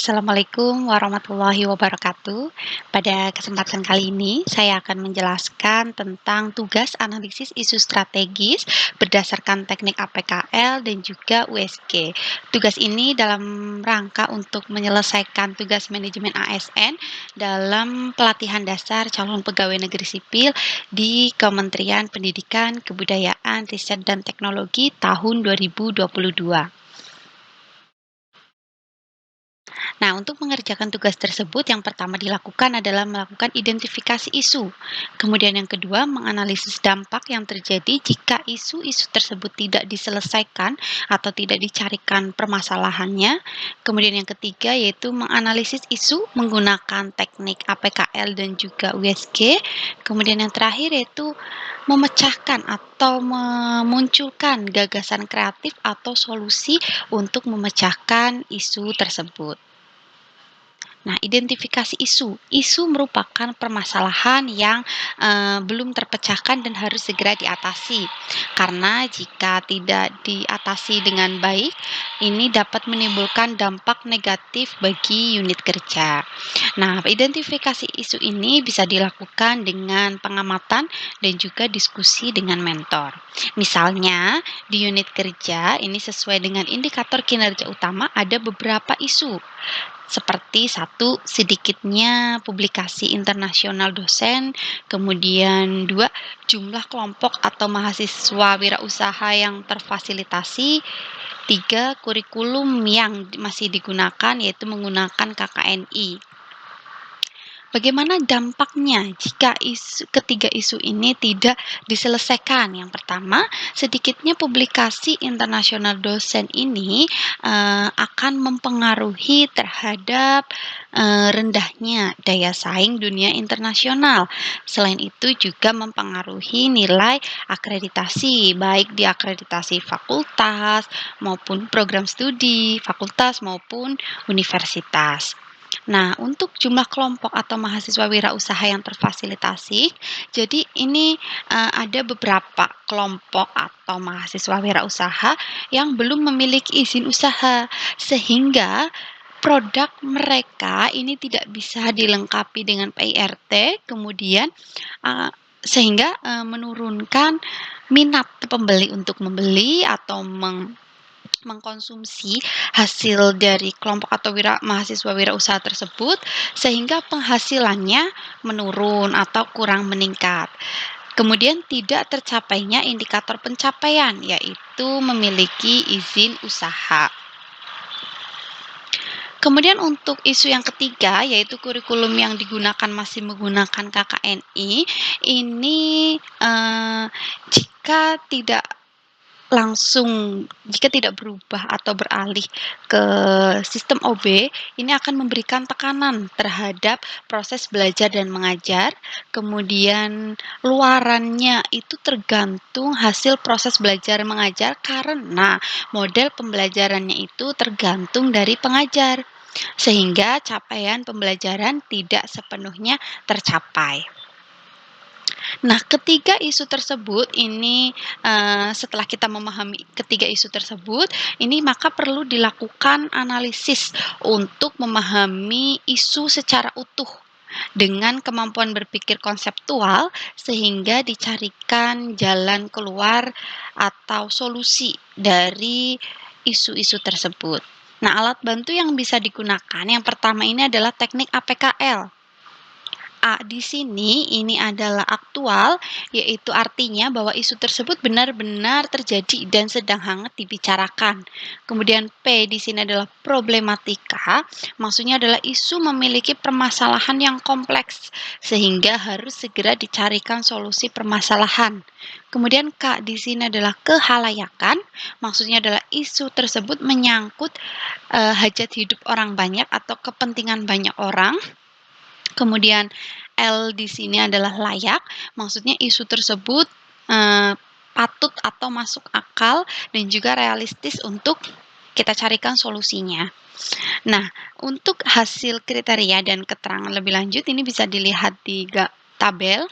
Assalamualaikum warahmatullahi wabarakatuh. Pada kesempatan kali ini, saya akan menjelaskan tentang tugas analisis isu strategis berdasarkan teknik APKL dan juga USG. Tugas ini dalam rangka untuk menyelesaikan tugas manajemen ASN dalam pelatihan dasar calon pegawai negeri sipil di Kementerian Pendidikan, Kebudayaan, Riset, dan Teknologi tahun 2022. Nah, untuk mengerjakan tugas tersebut, yang pertama dilakukan adalah melakukan identifikasi isu. Kemudian yang kedua, menganalisis dampak yang terjadi jika isu-isu tersebut tidak diselesaikan atau tidak dicarikan permasalahannya. Kemudian yang ketiga, yaitu menganalisis isu menggunakan teknik APKL dan juga USG. Kemudian yang terakhir, yaitu memecahkan atau memunculkan gagasan kreatif atau solusi untuk memecahkan isu tersebut. Nah, identifikasi isu. Isu merupakan permasalahan yang belum terpecahkan dan harus segera diatasi. Karena jika tidak diatasi dengan baik, ini dapat menimbulkan dampak negatif bagi unit kerja. Nah, identifikasi isu ini bisa dilakukan dengan pengamatan dan juga diskusi dengan mentor. Misalnya, di unit kerja ini sesuai dengan indikator kinerja utama ada beberapa isu seperti satu, sedikitnya publikasi internasional dosen, kemudian dua, jumlah kelompok atau mahasiswa wirausaha yang terfasilitasi, tiga, kurikulum yang masih digunakan yaitu menggunakan KKNI. Bagaimana dampaknya jika ketiga isu ini tidak diselesaikan? Yang pertama, sedikitnya publikasi internasional dosen ini akan mempengaruhi terhadap rendahnya daya saing dunia internasional. Selain itu juga mempengaruhi nilai akreditasi, baik di akreditasi fakultas maupun program studi, fakultas maupun universitas. Nah, untuk jumlah kelompok atau mahasiswa wirausaha yang terfasilitasi, jadi ini ada beberapa kelompok atau mahasiswa wirausaha yang belum memiliki izin usaha, sehingga produk mereka ini tidak bisa dilengkapi dengan PIRT, kemudian sehingga menurunkan minat pembeli untuk membeli atau mengkonsumsi hasil dari kelompok atau mahasiswa wirausaha tersebut, sehingga penghasilannya menurun atau kurang meningkat. Kemudian tidak tercapainya indikator pencapaian, yaitu memiliki izin usaha. Kemudian untuk isu yang ketiga, yaitu kurikulum yang digunakan masih menggunakan KKNI, ini jika tidak berubah atau beralih ke sistem OB, ini akan memberikan tekanan terhadap proses belajar dan mengajar. Kemudian luarannya itu tergantung hasil proses belajar mengajar karena model pembelajarannya itu tergantung dari pengajar, sehingga capaian pembelajaran tidak sepenuhnya tercapai. Nah, ketiga isu tersebut ini setelah kita memahami ketiga isu tersebut, ini maka perlu dilakukan analisis untuk memahami isu secara utuh dengan kemampuan berpikir konseptual sehingga dicarikan jalan keluar atau solusi dari isu-isu tersebut. Nah, alat bantu yang bisa digunakan yang pertama ini adalah teknik APKL. A di sini ini adalah aktual, yaitu artinya bahwa isu tersebut benar-benar terjadi dan sedang hangat dibicarakan. Kemudian P di sini adalah problematika, maksudnya adalah isu memiliki permasalahan yang kompleks sehingga harus segera dicarikan solusi permasalahan. Kemudian K di sini adalah kehalayakan, maksudnya adalah isu tersebut menyangkut hajat hidup orang banyak atau kepentingan banyak orang. Kemudian L di sini adalah layak, maksudnya isu tersebut patut atau masuk akal dan juga realistis untuk kita carikan solusinya. Nah, untuk hasil kriteria dan keterangan lebih lanjut ini bisa dilihat di tabel.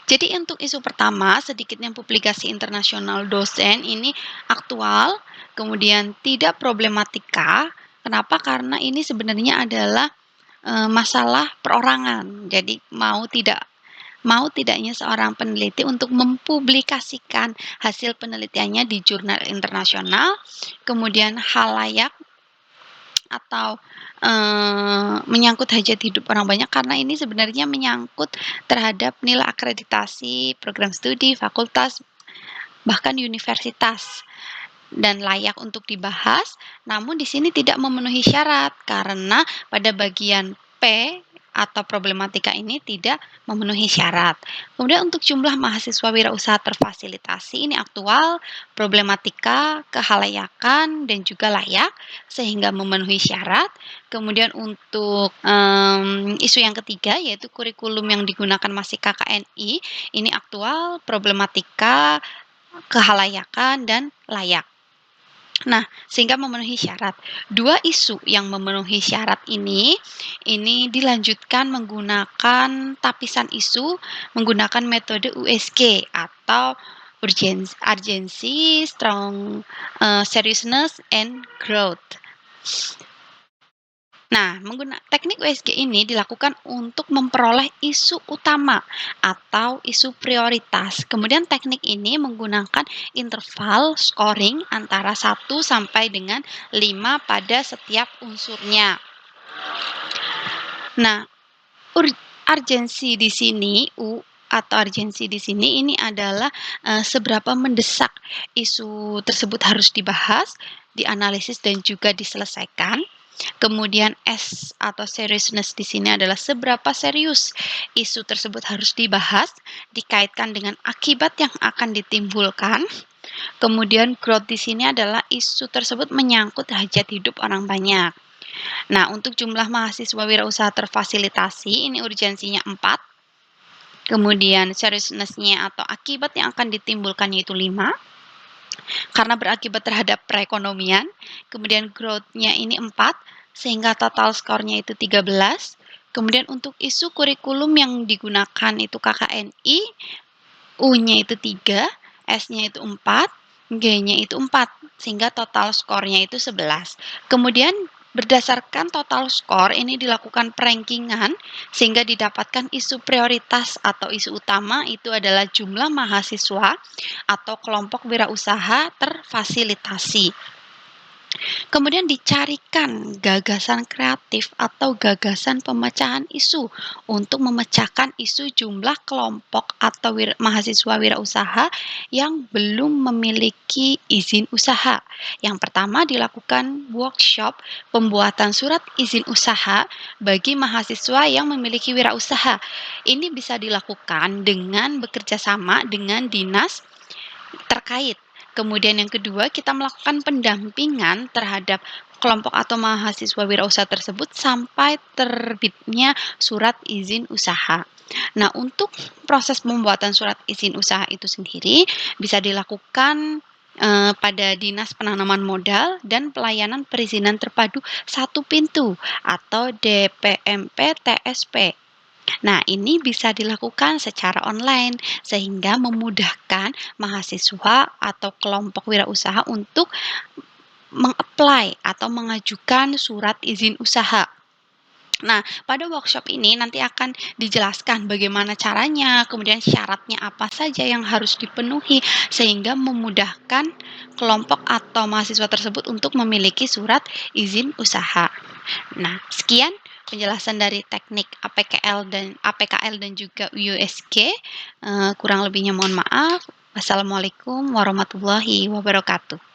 Jadi untuk isu pertama, sedikitnya publikasi internasional dosen ini aktual, kemudian tidak problematika, Kenapa? Karena ini sebenarnya adalah masalah perorangan. Jadi mau tidaknya seorang peneliti untuk mempublikasikan hasil penelitiannya di jurnal internasional, kemudian halayak atau menyangkut hajat hidup orang banyak, karena ini sebenarnya menyangkut terhadap nilai akreditasi program studi, fakultas, bahkan universitas, dan layak untuk dibahas, namun di sini tidak memenuhi syarat karena pada bagian P atau problematika ini tidak memenuhi syarat. Kemudian untuk jumlah mahasiswa wirausaha terfasilitasi ini aktual, problematika, kehalayakan, dan juga layak sehingga memenuhi syarat. Kemudian untuk isu yang ketiga yaitu kurikulum yang digunakan masih KKNI, ini aktual, problematika, kehalayakan, dan layak. Nah, sehingga memenuhi syarat. Dua isu yang memenuhi syarat ini dilanjutkan menggunakan tapisan isu menggunakan metode USG atau urgency, strong seriousness, and growth. Nah, teknik USG ini dilakukan untuk memperoleh isu utama atau isu prioritas. Kemudian teknik ini menggunakan interval scoring antara 1 sampai dengan 5 pada setiap unsurnya. Nah, urgensi di sini atau urgensi di sini ini adalah seberapa mendesak isu tersebut harus dibahas, dianalisis, dan juga diselesaikan. Kemudian S atau seriousness di sini adalah seberapa serius isu tersebut harus dibahas, dikaitkan dengan akibat yang akan ditimbulkan. Kemudian growth di sini adalah isu tersebut menyangkut hajat hidup orang banyak. Nah, untuk jumlah mahasiswa wirausaha terfasilitasi ini urgensinya 4. Kemudian seriousness-nya atau akibat yang akan ditimbulkan yaitu 5. Karena berakibat terhadap perekonomian. Kemudian growth-nya ini 4, sehingga total skornya itu 13. Kemudian untuk isu kurikulum yang digunakan itu KKNI, U-nya itu 3, S-nya itu 4, G-nya itu 4, sehingga total skornya itu 11. Kemudian berdasarkan total skor ini dilakukan perankingan sehingga didapatkan isu prioritas atau isu utama itu adalah jumlah mahasiswa atau kelompok wirausaha terfasilitasi. Kemudian dicarikan gagasan kreatif atau gagasan pemecahan isu untuk memecahkan isu jumlah kelompok atau mahasiswa wirausaha yang belum memiliki izin usaha. Yang pertama dilakukan workshop pembuatan surat izin usaha bagi mahasiswa yang memiliki wirausaha. Ini bisa dilakukan dengan bekerja sama dengan dinas terkait. Kemudian yang kedua, kita melakukan pendampingan terhadap kelompok atau mahasiswa wirausaha tersebut sampai terbitnya surat izin usaha. Nah, untuk proses pembuatan surat izin usaha itu sendiri bisa dilakukan pada Dinas Penanaman Modal dan Pelayanan Perizinan Terpadu Satu Pintu atau DPMP TSP. Nah, ini bisa dilakukan secara online sehingga memudahkan mahasiswa atau kelompok wirausaha untuk meng-apply atau mengajukan surat izin usaha. Nah, pada workshop ini nanti akan dijelaskan bagaimana caranya, kemudian syaratnya apa saja yang harus dipenuhi sehingga memudahkan kelompok atau mahasiswa tersebut untuk memiliki surat izin usaha. Nah, sekian penjelasan dari teknik APKL dan juga USG. Kurang lebihnya mohon maaf. Wassalamualaikum warahmatullahi wabarakatuh.